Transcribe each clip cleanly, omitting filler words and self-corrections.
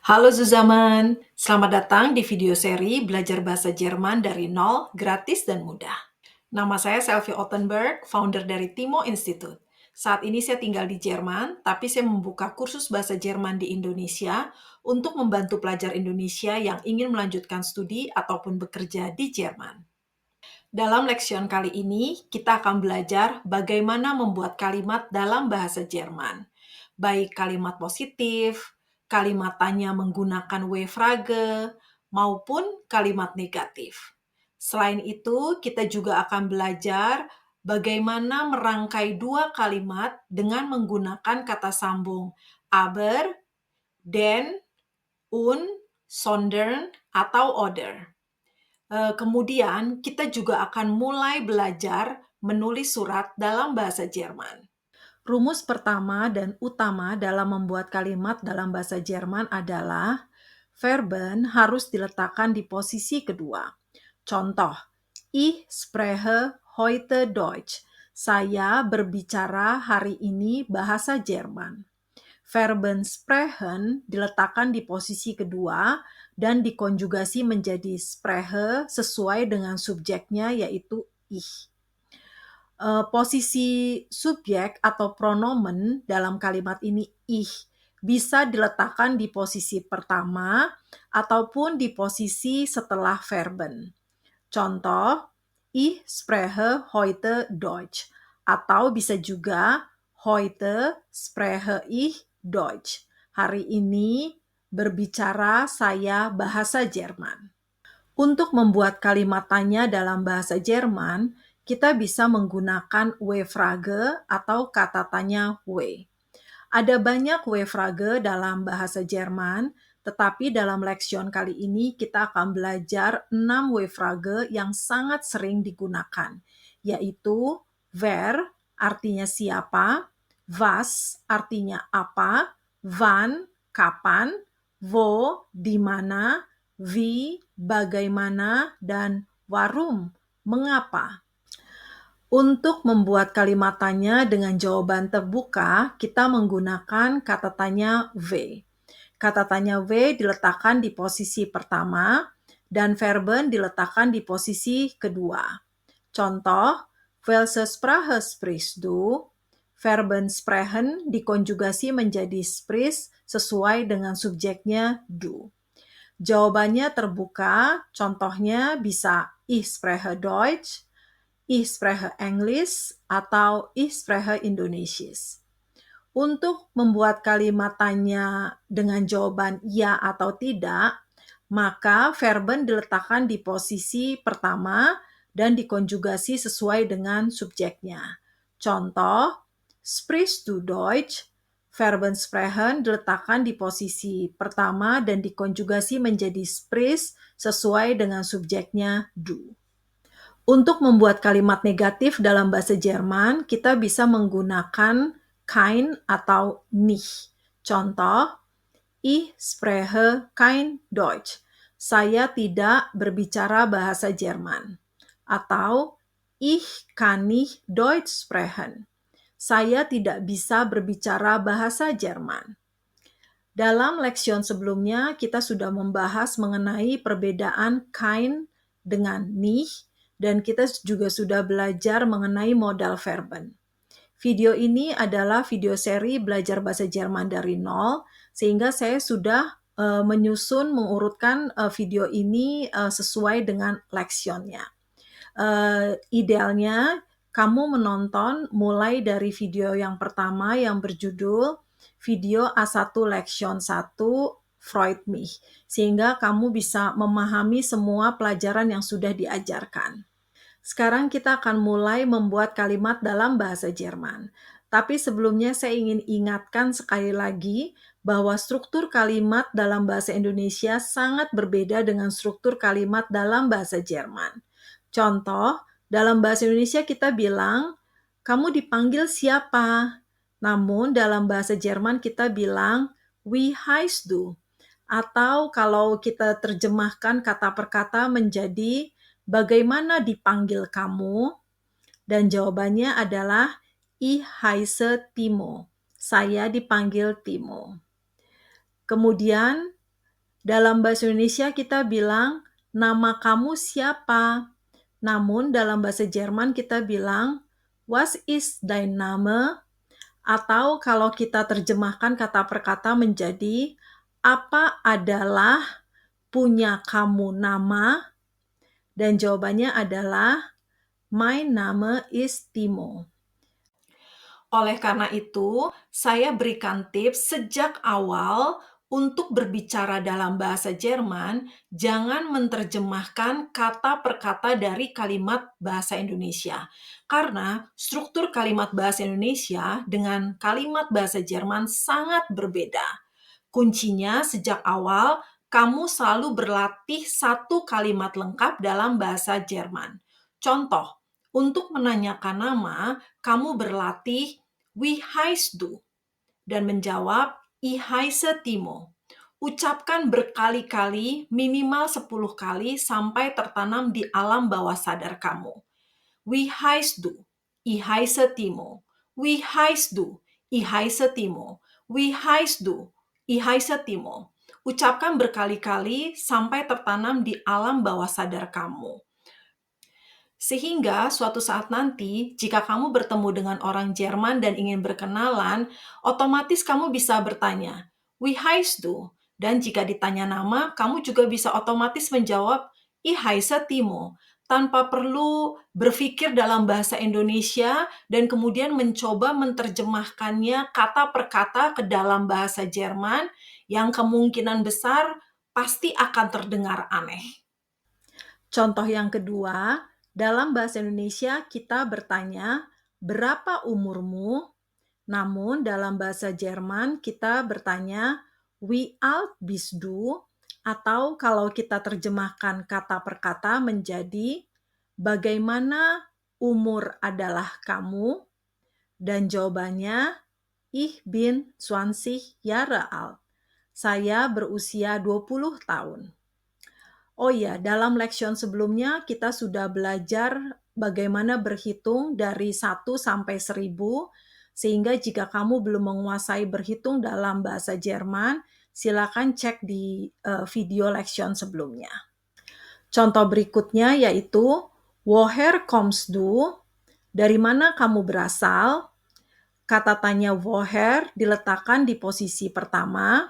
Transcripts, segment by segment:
Halo Zuzaman, selamat datang di video seri Belajar Bahasa Jerman dari Nol, gratis dan mudah. Nama saya Selvi Ottenberg, founder dari Timo Institute. Saat ini saya tinggal di Jerman, tapi saya membuka kursus bahasa Jerman di Indonesia untuk membantu pelajar Indonesia yang ingin melanjutkan studi ataupun bekerja di Jerman. Dalam leksion kali ini, kita akan belajar bagaimana membuat kalimat dalam bahasa Jerman. Baik kalimat positif, kalimat tanya menggunakan W-frage, maupun kalimat negatif. Selain itu, kita juga akan belajar bagaimana merangkai dua kalimat dengan menggunakan kata sambung aber, den, und, sondern, atau oder. Kemudian kita juga akan mulai belajar menulis surat dalam bahasa Jerman. Rumus pertama dan utama dalam membuat kalimat dalam bahasa Jerman adalah verben harus diletakkan di posisi kedua. Contoh, ich spreche heute Deutsch. Saya berbicara hari ini bahasa Jerman. Verben sprechen diletakkan di posisi kedua dan dikonjugasi menjadi spreche sesuai dengan subjeknya yaitu ich. Posisi subjek atau pronomen dalam kalimat ini ich bisa diletakkan di posisi pertama ataupun di posisi setelah verben. Contoh, ich spreche heute Deutsch. Atau bisa juga heute spreche ich Deutsch. Hari ini berbicara saya bahasa Jerman. Untuk membuat kalimat tanya dalam bahasa Jerman, kita bisa menggunakan W-frage atau kata tanya W. Ada banyak W-frage dalam bahasa Jerman, tetapi dalam leksion kali ini kita akan belajar 6 W-frage yang sangat sering digunakan, yaitu wer artinya siapa, was artinya apa, wann kapan, wo di mana, wie bagaimana, dan warum mengapa. Untuk membuat kalimat tanya dengan jawaban terbuka, kita menggunakan kata tanya W. Kata tanya W diletakkan di posisi pertama dan verben diletakkan di posisi kedua. Contoh, welche Sprache sprichst du? Verben sprechen dikonjugasi menjadi sprichst sesuai dengan subjeknya du. Jawabannya terbuka, contohnya bisa ich spreche Deutsch, ich spreche Englisch, atau ich spreche Indonesisch. Untuk membuat kalimat tanya dengan jawaban ya atau tidak, maka verben diletakkan di posisi pertama dan dikonjugasi sesuai dengan subjeknya. Contoh, sprichst du Deutsch? Verben sprechen diletakkan di posisi pertama dan dikonjugasi menjadi sprichst sesuai dengan subjeknya du. Untuk membuat kalimat negatif dalam bahasa Jerman, kita bisa menggunakan kein atau nicht. Contoh, ich spreche kein Deutsch. Saya tidak berbicara bahasa Jerman. Atau, ich kann nicht Deutsch sprechen. Saya tidak bisa berbicara bahasa Jerman. Dalam leksion sebelumnya, kita sudah membahas mengenai perbedaan kein dengan nicht, dan kita juga sudah belajar mengenai modal verben. Video ini adalah video seri belajar bahasa Jerman dari nol, sehingga saya sudah menyusun, mengurutkan video ini sesuai dengan leksionnya. Idealnya, kamu menonton mulai dari video yang pertama yang berjudul Video A1 Leksion 1 Freut mich, sehingga kamu bisa memahami semua pelajaran yang sudah diajarkan. Sekarang kita akan mulai membuat kalimat dalam bahasa Jerman. Tapi sebelumnya saya ingin ingatkan sekali lagi bahwa struktur kalimat dalam bahasa Indonesia sangat berbeda dengan struktur kalimat dalam bahasa Jerman. Contoh, dalam bahasa Indonesia kita bilang, kamu dipanggil siapa? Namun dalam bahasa Jerman kita bilang, wie heißt du? Atau kalau kita terjemahkan kata per kata menjadi, bagaimana dipanggil kamu? Dan jawabannya adalah, ich heiße Timo. Saya dipanggil Timo. Kemudian, Dalam bahasa Indonesia kita bilang, nama kamu siapa? Namun dalam bahasa Jerman kita bilang, was ist dein Name? Atau kalau kita terjemahkan kata per kata menjadi, apa adalah punya kamu nama? Dan jawabannya adalah, mein Name ist Timo. Oleh karena itu, saya berikan tips sejak awal untuk berbicara dalam bahasa Jerman, jangan menerjemahkan kata per kata dari kalimat bahasa Indonesia. Karena struktur kalimat bahasa Indonesia dengan kalimat bahasa Jerman sangat berbeda. Kuncinya sejak awal, kamu selalu berlatih satu kalimat lengkap dalam bahasa Jerman. Contoh, untuk menanyakan nama, kamu berlatih Wie heißt du? Dan menjawab Ich heiße Timo. Ucapkan berkali-kali, minimal 10 kali sampai tertanam di alam bawah sadar kamu. Wie heißt du? Ich heiße Timo. Wie heißt du? Ich heiße Timo. Wie heißt du? Ich heiße Timo. Ucapkan berkali-kali sampai tertanam di alam bawah sadar kamu. Sehingga suatu saat nanti, jika kamu bertemu dengan orang Jerman dan ingin berkenalan, otomatis kamu bisa bertanya, Wie heißt du? Dan jika ditanya nama, kamu juga bisa otomatis menjawab, Ich heiße Timo, tanpa perlu berpikir dalam bahasa Indonesia dan kemudian mencoba menerjemahkannya kata per kata ke dalam bahasa Jerman yang kemungkinan besar pasti akan terdengar aneh. Contoh yang kedua, dalam bahasa Indonesia kita bertanya, berapa umurmu? Namun dalam bahasa Jerman kita bertanya, wie alt bist du? Atau kalau kita terjemahkan kata per kata menjadi, bagaimana umur adalah kamu? Dan jawabannya, ich bin 20 Jahre alt. Saya berusia 20 tahun. Oh iya, dalam leksion sebelumnya kita sudah belajar bagaimana berhitung dari 1 sampai 1000, sehingga jika kamu belum menguasai berhitung dalam bahasa Jerman, silakan cek di video leksion sebelumnya. Contoh berikutnya yaitu, woher kommst du? Dari mana kamu berasal? Kata tanya woher diletakkan di posisi pertama,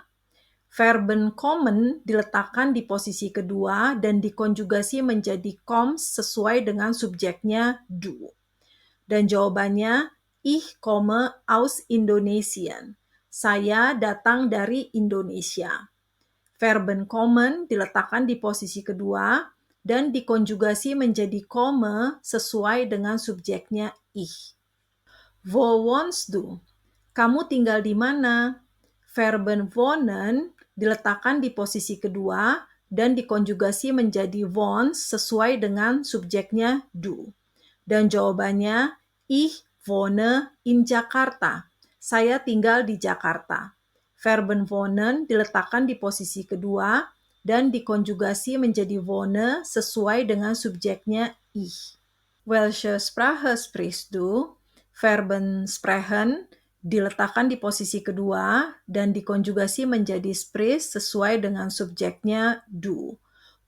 verben kommen diletakkan di posisi kedua dan dikonjugasi menjadi kommst sesuai dengan subjeknya du. Dan jawabannya, ich komme aus Indonesien. Saya datang dari Indonesia. Verben kommen diletakkan di posisi kedua dan dikonjugasi menjadi komme sesuai dengan subjeknya ich. Wo wohnst du? Kamu tinggal di mana? Verben wohnen diletakkan di posisi kedua dan dikonjugasi menjadi wohns sesuai dengan subjeknya du. Dan jawabannya, ich wohne in Jakarta. Saya tinggal di Jakarta. Verben wohnen diletakkan di posisi kedua dan dikonjugasi menjadi wohne sesuai dengan subjeknya ich. Welche Sprache sprichst du? Verben sprechen diletakkan di posisi kedua dan dikonjugasi menjadi sprich sesuai dengan subjeknya du.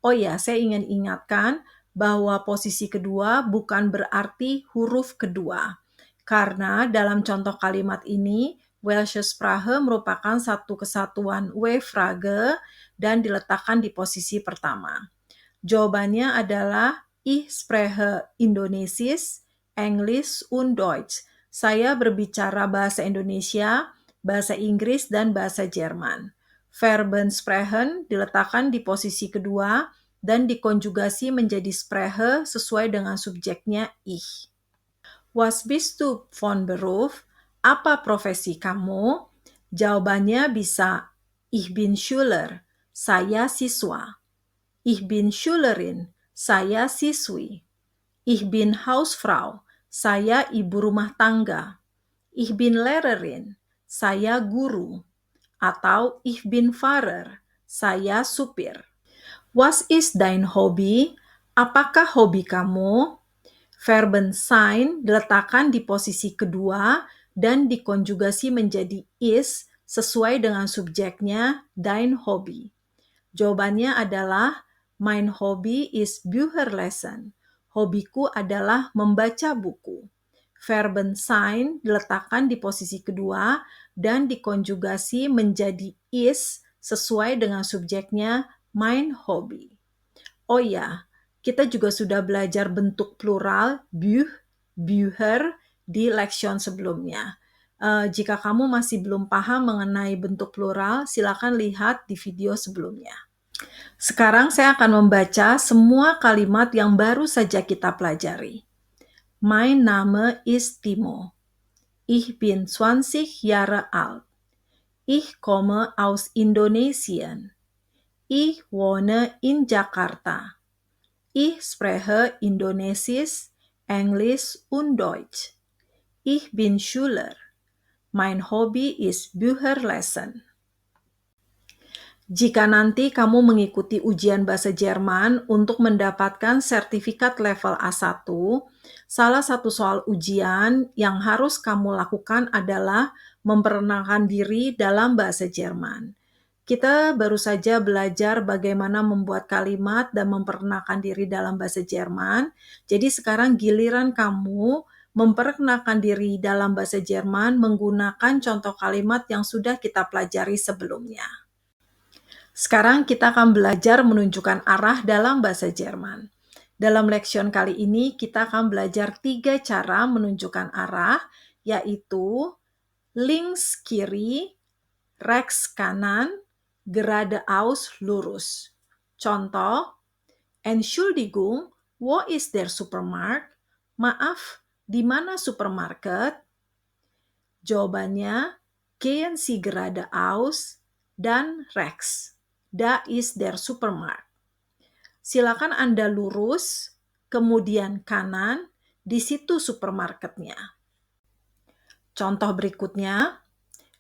Oh ya, saya ingin ingatkan bahwa posisi kedua bukan berarti huruf kedua. Karena dalam contoh kalimat ini, Welche Sprache merupakan satu kesatuan W-Frage dan diletakkan di posisi pertama. Jawabannya adalah Ich spreche Indonesisch, Englisch und Deutsch. Saya berbicara bahasa Indonesia, bahasa Inggris, dan bahasa Jerman. Verben sprechen diletakkan di posisi kedua dan dikonjugasi menjadi spreche sesuai dengan subjeknya ich. Was bist du von Beruf? Apa profesi kamu? Jawabannya bisa Ich bin Schüler, saya siswa. Ich bin Schülerin, saya siswi. Ich bin Hausfrau, saya ibu rumah tangga. Ich bin Lehrerin, saya guru. Atau ich bin Fahrer, saya supir. Was ist dein Hobby? Apakah hobi kamu? Verben sein diletakkan di posisi kedua dan dikonjugasi menjadi is sesuai dengan subjeknya dein Hobby. Jawabannya adalah mein Hobby ist Bücher lesen. Hobiku adalah membaca buku. Verben sein diletakkan di posisi kedua dan dikonjugasi menjadi is sesuai dengan subjeknya mein Hobby. Oh ya, kita juga sudah belajar bentuk plural Bücher di leksion sebelumnya. Jika kamu masih belum paham mengenai bentuk plural, silakan lihat di video sebelumnya. Sekarang saya akan membaca semua kalimat yang baru saja kita pelajari. Mein Name ist Timo. Ich bin 20 Jahre alt. Ich komme aus Indonesien. Ich wohne in Jakarta. Ich spreche Indonesisch, Englisch und Deutsch. Ich bin Schüler. Mein Hobby ist Bücher lesen. Jika nanti kamu mengikuti ujian bahasa Jerman untuk mendapatkan sertifikat level A1, salah satu soal ujian yang harus kamu lakukan adalah memperkenalkan diri dalam bahasa Jerman. Kita baru saja belajar bagaimana membuat kalimat dan memperkenalkan diri dalam bahasa Jerman. Jadi sekarang giliran kamu memperkenalkan diri dalam bahasa Jerman menggunakan contoh kalimat yang sudah kita pelajari sebelumnya. Sekarang kita akan belajar menunjukkan arah dalam bahasa Jerman. Dalam leksion kali ini kita akan belajar 3 cara menunjukkan arah, yaitu links kiri, rechts kanan, geradeaus lurus. Contoh, Entschuldigung, wo ist der Supermarkt? Maaf, di mana supermarket? Jawabannya, gehen Sie geradeaus dan rechts. Da ist der Supermarkt. Silakan Anda lurus, kemudian kanan, di situ supermarketnya. Contoh berikutnya,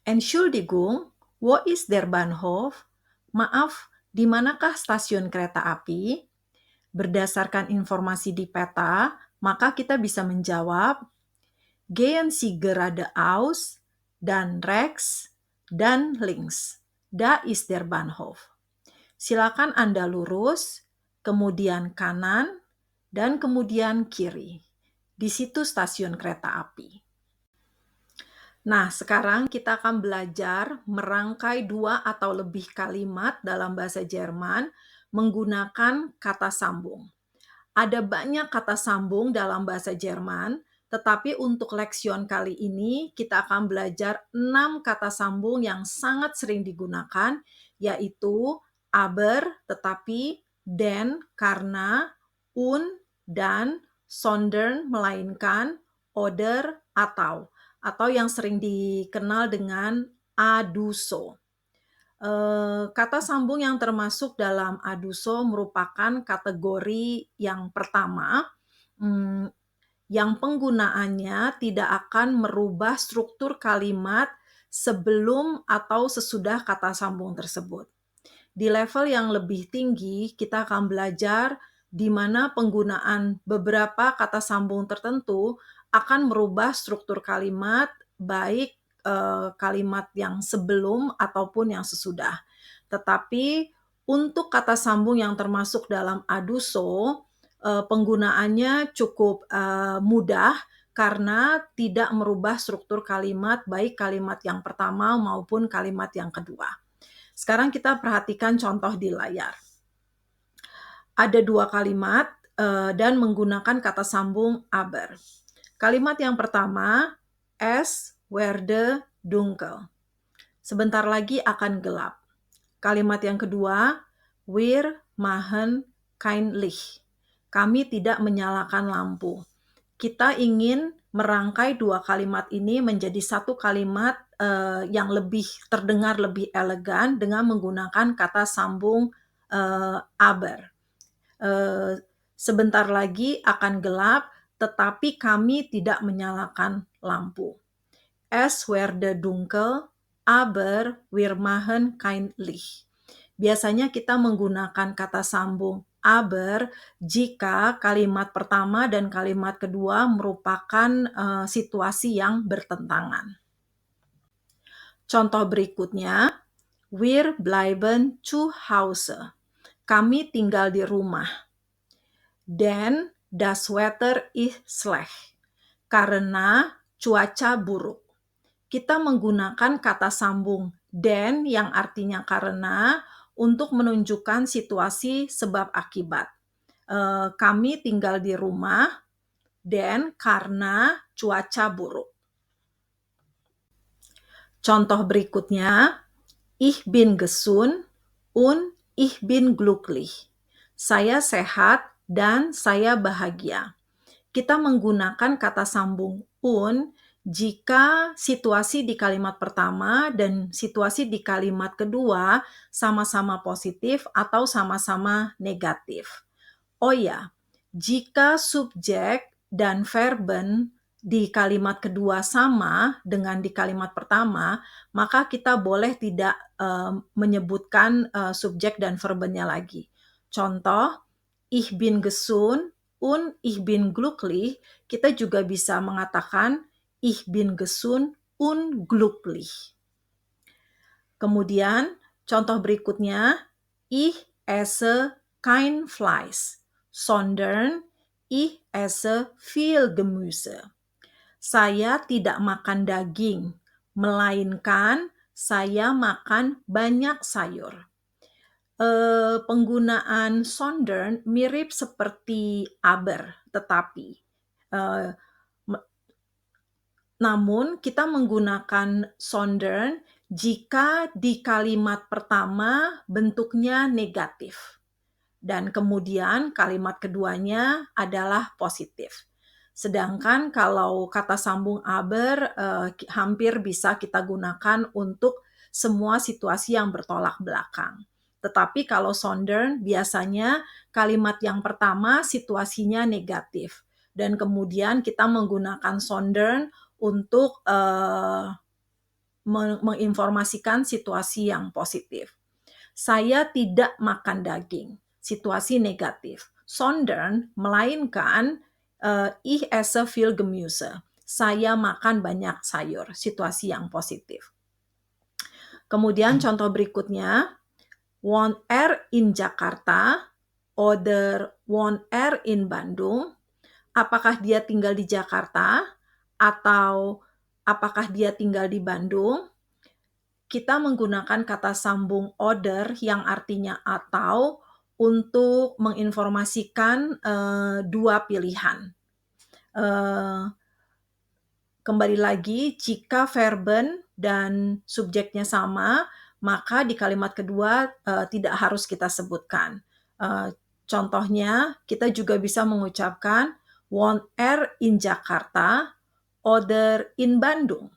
Entschuldigung, wo ist der Bahnhof? Maaf, di manakah stasiun kereta api? Berdasarkan informasi di peta, maka kita bisa menjawab, gehen Sie geradeaus, dan rechts, dan links. Da ist der Bahnhof. Silakan Anda lurus, kemudian kanan, dan kemudian kiri. Di situ stasiun kereta api. Nah, sekarang kita akan belajar merangkai 2 atau lebih kalimat dalam bahasa Jerman menggunakan kata sambung. Ada banyak kata sambung dalam bahasa Jerman, tetapi untuk leksion kali ini kita akan belajar 6 kata sambung yang sangat sering digunakan, yaitu aber, tetapi, den, karena, dan, sondern, melainkan, oder, atau yang sering dikenal dengan aduso. Kata sambung yang termasuk dalam aduso merupakan kategori yang pertama, yang penggunaannya tidak akan merubah struktur kalimat sebelum atau sesudah kata sambung tersebut. Di level yang lebih tinggi, kita akan belajar di mana penggunaan beberapa kata sambung tertentu akan merubah struktur kalimat, baik kalimat yang sebelum ataupun yang sesudah. Tetapi untuk kata sambung yang termasuk dalam aduso, penggunaannya cukup mudah karena tidak merubah struktur kalimat, baik kalimat yang pertama maupun kalimat yang kedua. Sekarang kita perhatikan contoh di layar. Ada 2 kalimat dan menggunakan kata sambung aber. Kalimat yang pertama, es werde dunkel. Sebentar lagi akan gelap. Kalimat yang kedua, wir machen kein Licht. Kami tidak menyalakan lampu. Kita ingin merangkai 2 kalimat ini menjadi satu kalimat yang lebih terdengar lebih elegan dengan menggunakan kata sambung aber. Sebentar lagi akan gelap, tetapi kami tidak menyalakan lampu. Es werde dunkel, aber wir machen kein Licht. Biasanya kita menggunakan kata sambung aber jika kalimat pertama dan kalimat kedua merupakan situasi yang bertentangan. Contoh berikutnya, Wir bleiben zu Hause. Kami tinggal di rumah. Denn das Wetter ist schlecht. Karena cuaca buruk. Kita menggunakan kata sambung "denn" yang artinya karena untuk menunjukkan situasi sebab akibat. Kami tinggal di rumah dan karena cuaca buruk. Contoh berikutnya, ich bin gesund und ich bin glücklich. Saya sehat dan saya bahagia. Kita menggunakan kata sambung "und" jika situasi di kalimat pertama dan situasi di kalimat kedua sama-sama positif atau sama-sama negatif. Oh ya, jika subjek dan verben di kalimat kedua sama dengan di kalimat pertama, maka kita boleh tidak menyebutkan subjek dan verbennya lagi. Contoh, ich bin gesund und ich bin glücklich, kita juga bisa mengatakan ich bin gesund und glücklich. Kemudian contoh berikutnya, ich esse kein Fleisch, sondern ich esse viel Gemüse. Saya tidak makan daging, melainkan saya makan banyak sayur. Penggunaan sondern mirip seperti aber, tetapi namun kita menggunakan sondern jika di kalimat pertama bentuknya negatif dan kemudian kalimat keduanya adalah positif. Sedangkan kalau kata sambung aber hampir bisa kita gunakan untuk semua situasi yang bertolak belakang. Tetapi kalau sondern biasanya kalimat yang pertama situasinya negatif dan kemudian kita menggunakan sondern untuk menginformasikan situasi yang positif. Saya tidak makan daging, situasi negatif. Sondern melainkan ich esse viel Gemüse. Saya makan banyak sayur, situasi yang positif. Kemudian contoh berikutnya, wohnt er in Jakarta oder wohnt er in Bandung? Apakah dia tinggal di Jakarta atau apakah dia tinggal di Bandung? Kita menggunakan kata sambung oder yang artinya atau untuk menginformasikan dua pilihan. Kembali lagi, jika verben dan subjeknya sama, maka di kalimat kedua tidak harus kita sebutkan. Contohnya, kita juga bisa mengucapkan wohnt er in Jakarta oder in Bandung.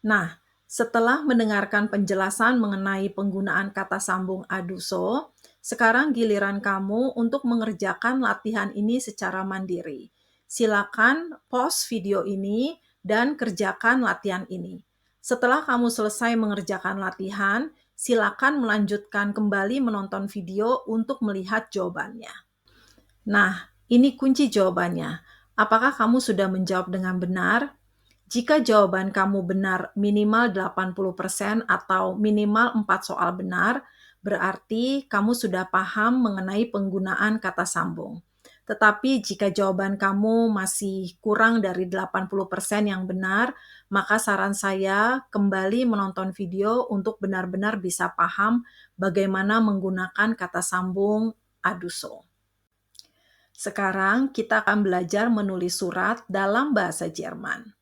Nah, setelah mendengarkan penjelasan mengenai penggunaan kata sambung aduso, sekarang giliran kamu untuk mengerjakan latihan ini secara mandiri. Silakan pause video ini dan kerjakan latihan ini. Setelah kamu selesai mengerjakan latihan, silakan melanjutkan kembali menonton video untuk melihat jawabannya. Nah, ini kunci jawabannya. Apakah kamu sudah menjawab dengan benar? Jika jawaban kamu benar minimal 80% atau minimal 4 soal benar, berarti kamu sudah paham mengenai penggunaan kata sambung. Tetapi jika jawaban kamu masih kurang dari 80% yang benar, maka saran saya kembali menonton video untuk benar-benar bisa paham bagaimana menggunakan kata sambung aduso. Sekarang kita akan belajar menulis surat dalam bahasa Jerman.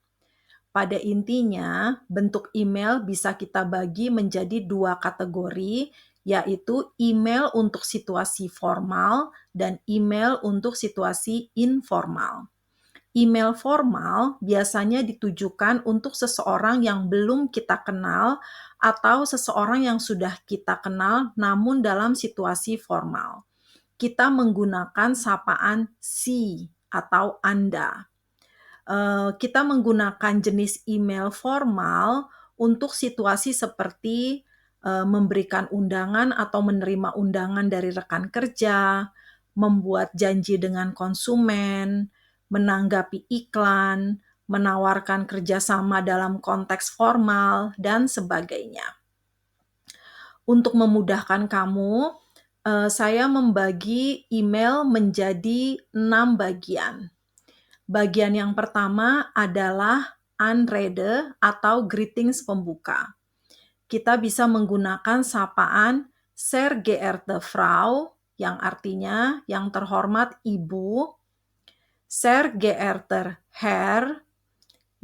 Pada intinya, bentuk email bisa kita bagi menjadi dua kategori, yaitu email untuk situasi formal dan email untuk situasi informal. Email formal biasanya ditujukan untuk seseorang yang belum kita kenal atau seseorang yang sudah kita kenal namun dalam situasi formal. Kita menggunakan sapaan si atau Anda. Kita menggunakan jenis email formal untuk situasi seperti memberikan undangan atau menerima undangan dari rekan kerja, membuat janji dengan konsumen, menanggapi iklan, menawarkan kerjasama dalam konteks formal, dan sebagainya. Untuk memudahkan kamu, saya membagi email menjadi 6 bagian. Bagian yang pertama adalah Anrede atau greetings pembuka. Kita bisa menggunakan sapaan Sehr geehrte Frau, yang artinya yang terhormat Ibu, Sehr geehrter Herr,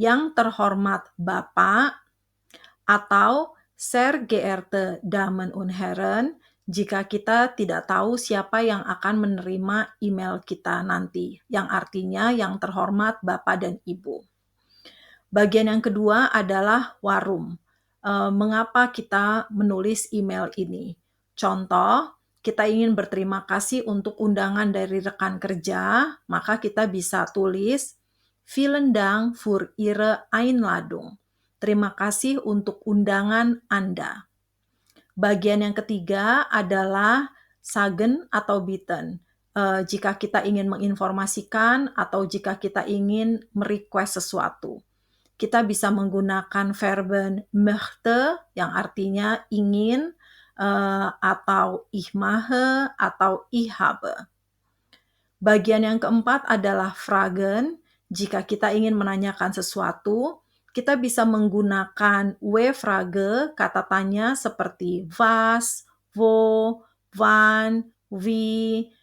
yang terhormat Bapak, atau Sehr geehrte Damen und Herren, jika kita tidak tahu siapa yang akan menerima email kita nanti, yang artinya yang terhormat Bapak dan Ibu. Bagian yang kedua adalah warum. Mengapa kita menulis email ini? Contoh, kita ingin berterima kasih untuk undangan dari rekan kerja, maka kita bisa tulis Vielen Dank für Ihre Einladung. Terima kasih untuk undangan Anda. Bagian yang ketiga adalah sagen atau bitten. Jika kita ingin menginformasikan atau jika kita ingin merequest sesuatu. Kita bisa menggunakan verben möchte yang artinya ingin, atau ich mache atau ich habe. Bagian yang keempat adalah fragen. Jika kita ingin menanyakan sesuatu, kita bisa menggunakan W-Frage, kata tanya seperti was, wo, wann, wie,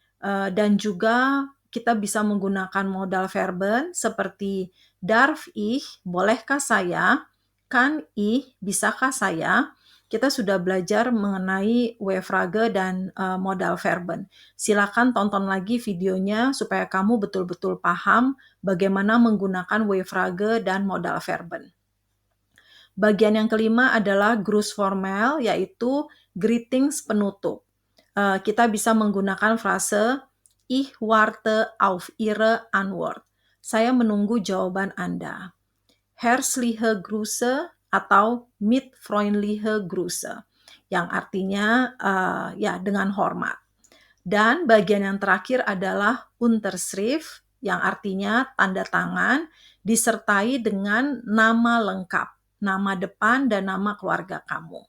dan juga kita bisa menggunakan modal verben seperti darf ich, bolehkah saya, kann ich, bisakah saya. Kita sudah belajar mengenai W-Frage dan modal verben. Silakan tonton lagi videonya supaya kamu betul-betul paham bagaimana menggunakan W-Frage dan modal verben. Bagian yang kelima adalah Grußformel, yaitu greetings penutup. Kita bisa menggunakan frase Ich warte auf Ihre Antwort. Saya menunggu jawaban Anda. Herzliche Grüße atau mit freundliche Grüße, yang artinya ya dengan hormat. Dan bagian yang terakhir adalah Unterschrift, yang artinya tanda tangan, disertai dengan nama lengkap, nama depan dan nama keluarga kamu.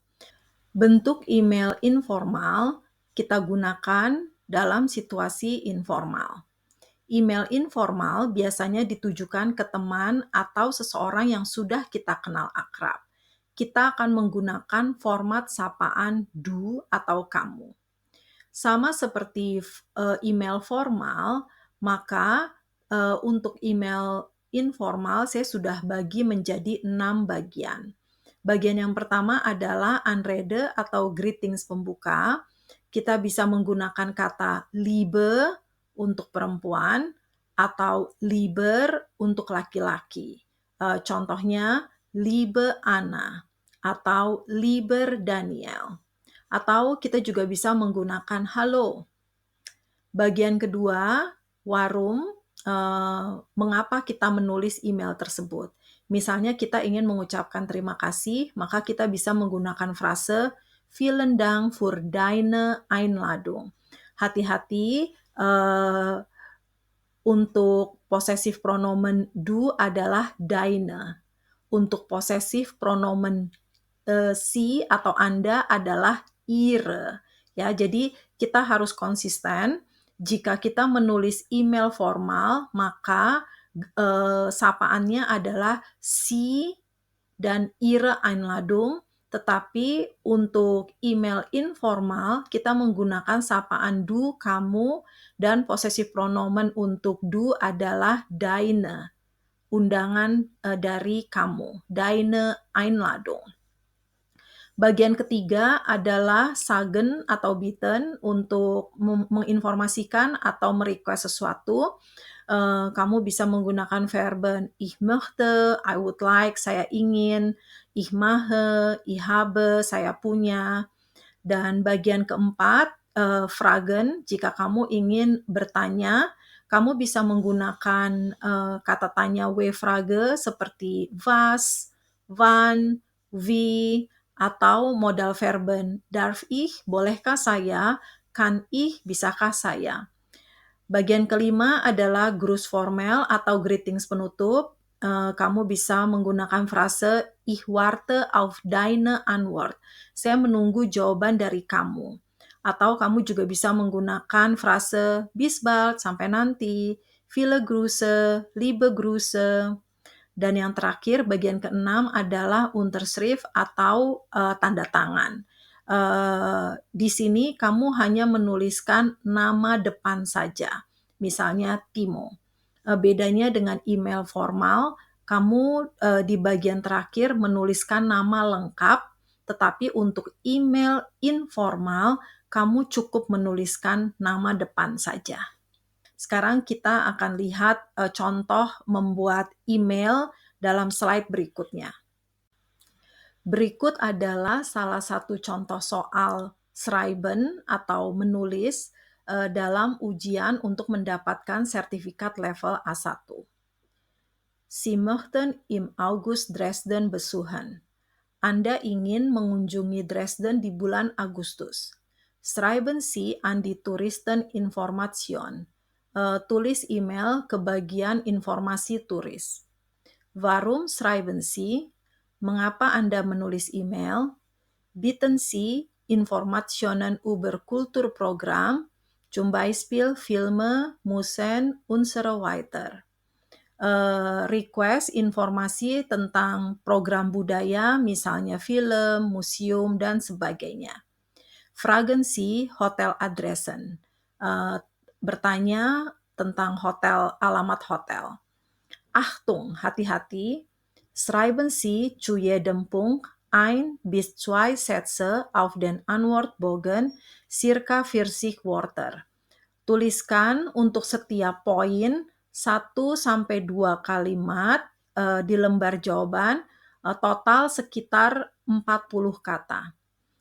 Bentuk email informal kita gunakan dalam situasi informal. Email informal biasanya ditujukan ke teman atau seseorang yang sudah kita kenal akrab. Kita akan menggunakan format sapaan du atau kamu. Sama seperti email formal, maka untuk email informal saya sudah bagi menjadi 6 bagian. Bagian yang pertama adalah Anrede atau greetings pembuka. Kita bisa menggunakan kata liebe untuk perempuan atau lieber untuk laki-laki. Contohnya liebe Anna atau lieber Daniel. Atau kita juga bisa menggunakan halo. Bagian kedua, warum, mengapa kita menulis email tersebut. Misalnya kita ingin mengucapkan terima kasih, maka kita bisa menggunakan frase Vielen Dank für deine Einladung. Hati-hati, untuk possessive pronomen du adalah deine. Untuk possessive pronomen si atau Anda adalah ihre. Ya, jadi kita harus konsisten. Jika kita menulis email formal, maka sapaannya adalah si dan ihre Einladung, tetapi untuk email informal kita menggunakan sapaan du, kamu, dan possessive pronomen untuk du adalah deine, undangan dari kamu, deine Einladung. Bagian ketiga adalah sagen atau bitten untuk menginformasikan atau merequest sesuatu. Kamu bisa menggunakan verben ich möchte, I would like, saya ingin, ich mache, ich habe, saya punya. Dan bagian keempat, fragen, jika kamu ingin bertanya, kamu bisa menggunakan kata tanya W-Frage seperti was, wann, wie, atau modal verben darf ich, bolehkah saya, kann ich, bisakah saya. Bagian kelima adalah Grußformel atau greetings penutup. kamu bisa menggunakan frase "Ich warte auf deine Antwort." Saya menunggu jawaban dari kamu. Atau kamu juga bisa menggunakan frase "Bis bald", sampai nanti, "Viele Grüße", "Liebe Grüße". Dan yang terakhir, bagian keenam adalah Unterschrift atau tanda tangan. Di sini kamu hanya menuliskan nama depan saja, misalnya Timo. Bedanya dengan email formal, kamu di bagian terakhir menuliskan nama lengkap, tetapi untuk email informal, kamu cukup menuliskan nama depan saja. Sekarang kita akan lihat contoh membuat email dalam slide berikutnya. Berikut adalah salah satu contoh soal schreiben atau menulis dalam ujian untuk mendapatkan sertifikat level A1. Sie möchten im August Dresden besuchen. Anda ingin mengunjungi Dresden di bulan Agustus. Schreiben Sie an die Touristeninformation. Tulis email ke bagian informasi turis. Warum schreiben Sie? Mengapa Anda menulis email? Bitten Sie Informationen über Kulturprogramm, zum Beispiel Filme, Museen, und so weiter. Request informasi tentang program budaya, misalnya film, museum, dan sebagainya. Fragen Sie Hoteladressen. Bertanya tentang hotel, alamat hotel. Achtung, hati-hati. Schreiben Sie zu jedem Punkt 1 bis 2 Sätze auf den Antwortbogen, circa 40 Wörter. Tuliskan untuk setiap poin 1 sampai 2 kalimat di lembar jawaban, total sekitar 40 kata.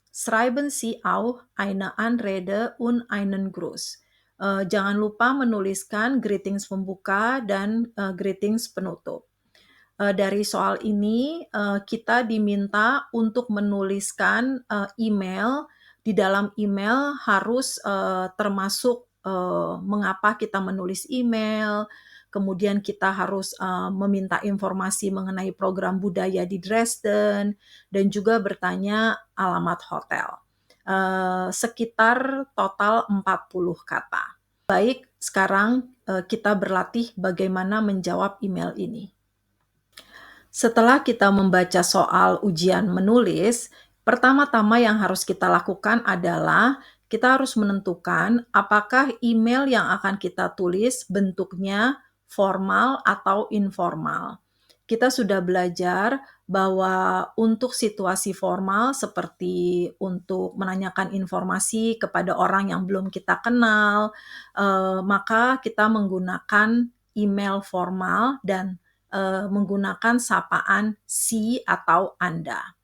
Schreiben Sie auch eine Anrede und einen Gruß. Jangan lupa menuliskan greetings pembuka dan greetings penutup. Dari soal ini kita diminta untuk menuliskan email. Di dalam email harus termasuk mengapa kita menulis email, kemudian kita harus meminta informasi mengenai program budaya di Dresden, dan juga bertanya alamat hotel. Sekitar total 40 kata. Baik, sekarang kita berlatih bagaimana menjawab email ini. Setelah kita membaca soal ujian menulis, pertama-tama yang harus kita lakukan adalah kita harus menentukan apakah email yang akan kita tulis bentuknya formal atau informal. Kita sudah belajar bahwa untuk situasi formal seperti untuk menanyakan informasi kepada orang yang belum kita kenal, maka kita menggunakan email formal dan menggunakan sapaan si atau Anda.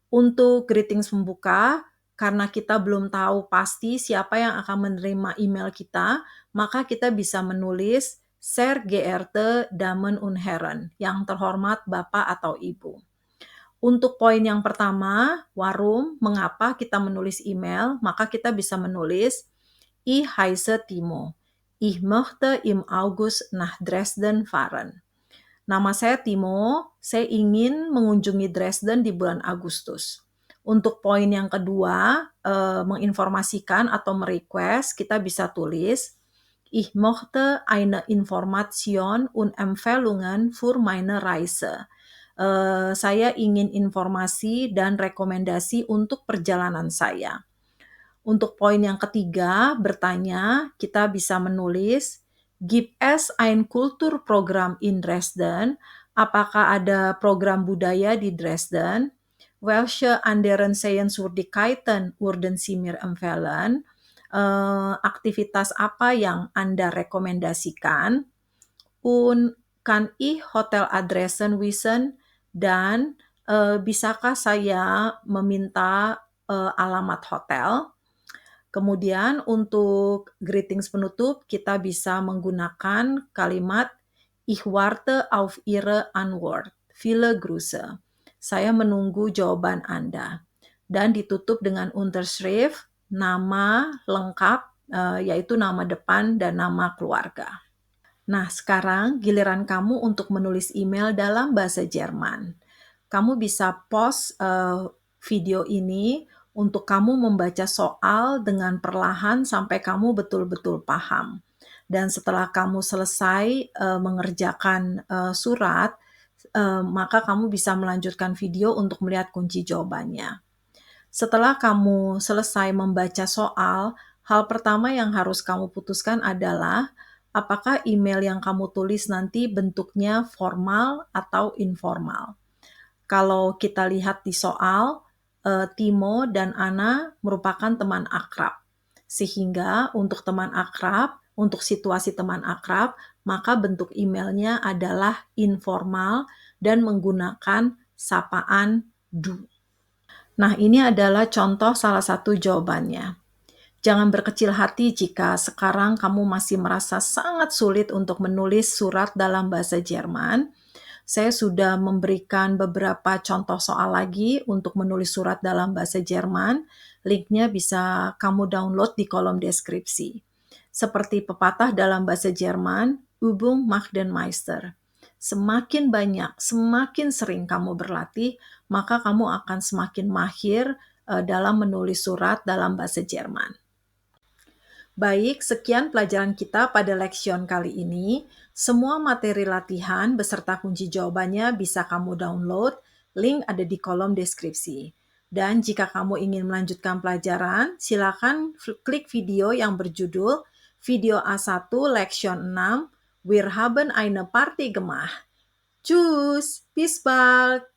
Untuk greetings pembuka, karena kita belum tahu pasti siapa yang akan menerima email kita, maka kita bisa menulis Sehr geehrte Damen und Herren, yang terhormat Bapak atau Ibu. Untuk poin yang pertama, warum, mengapa kita menulis email, maka kita bisa menulis Ich heiße Timo. Ich möchte im August nach Dresden fahren. Nama saya Timo, saya ingin mengunjungi Dresden di bulan Agustus. Untuk poin yang kedua, menginformasikan atau merequest, kita bisa tulis Ich möchte eine Information und Empfehlungen für meine Reise. Saya ingin informasi dan rekomendasi untuk perjalanan saya. Untuk poin yang ketiga, bertanya, kita bisa menulis Gibt es ein Kulturprogramm in Dresden? Apakah ada program budaya di Dresden? Welche anderen Sehenswürdigkeiten würden Sie mir empfehlen? Aktivitas apa yang Anda rekomendasikan? Und kann ich Hoteladressen wissen? Dan bisakah saya meminta alamat hotel? Kemudian untuk greetings penutup, kita bisa menggunakan kalimat Ich warte auf Ihre Antwort. Viele Grüße. Saya menunggu jawaban Anda. Dan ditutup dengan Unterschrift, nama lengkap, yaitu nama depan dan nama keluarga. Nah, sekarang giliran kamu untuk menulis email dalam bahasa Jerman. Kamu bisa pause video ini untuk kamu membaca soal dengan perlahan sampai kamu betul-betul paham. Dan setelah kamu selesai mengerjakan surat, maka kamu bisa melanjutkan video untuk melihat kunci jawabannya. Setelah kamu selesai membaca soal, hal pertama yang harus kamu putuskan adalah apakah email yang kamu tulis nanti bentuknya formal atau informal. Kalau kita lihat di soal, Timo dan Ana merupakan teman akrab. Sehingga untuk teman akrab, untuk situasi teman akrab, maka bentuk emailnya adalah informal dan menggunakan sapaan "du". Nah, ini adalah contoh salah satu jawabannya. Jangan berkecil hati jika sekarang kamu masih merasa sangat sulit untuk menulis surat dalam bahasa Jerman. Saya sudah memberikan beberapa contoh soal lagi untuk menulis surat dalam bahasa Jerman. Linknya bisa kamu download di kolom deskripsi. Seperti pepatah dalam bahasa Jerman, Übung macht den Meister. Semakin banyak, semakin sering kamu berlatih, maka kamu akan semakin mahir dalam menulis surat dalam bahasa Jerman. Baik, sekian pelajaran kita pada leksion kali ini. Semua materi latihan beserta kunci jawabannya bisa kamu download, link ada di kolom deskripsi. Dan jika kamu ingin melanjutkan pelajaran, silakan klik video yang berjudul Video A1 Lektion 6 Wir haben eine Party gemacht. Tschüss, bis bald!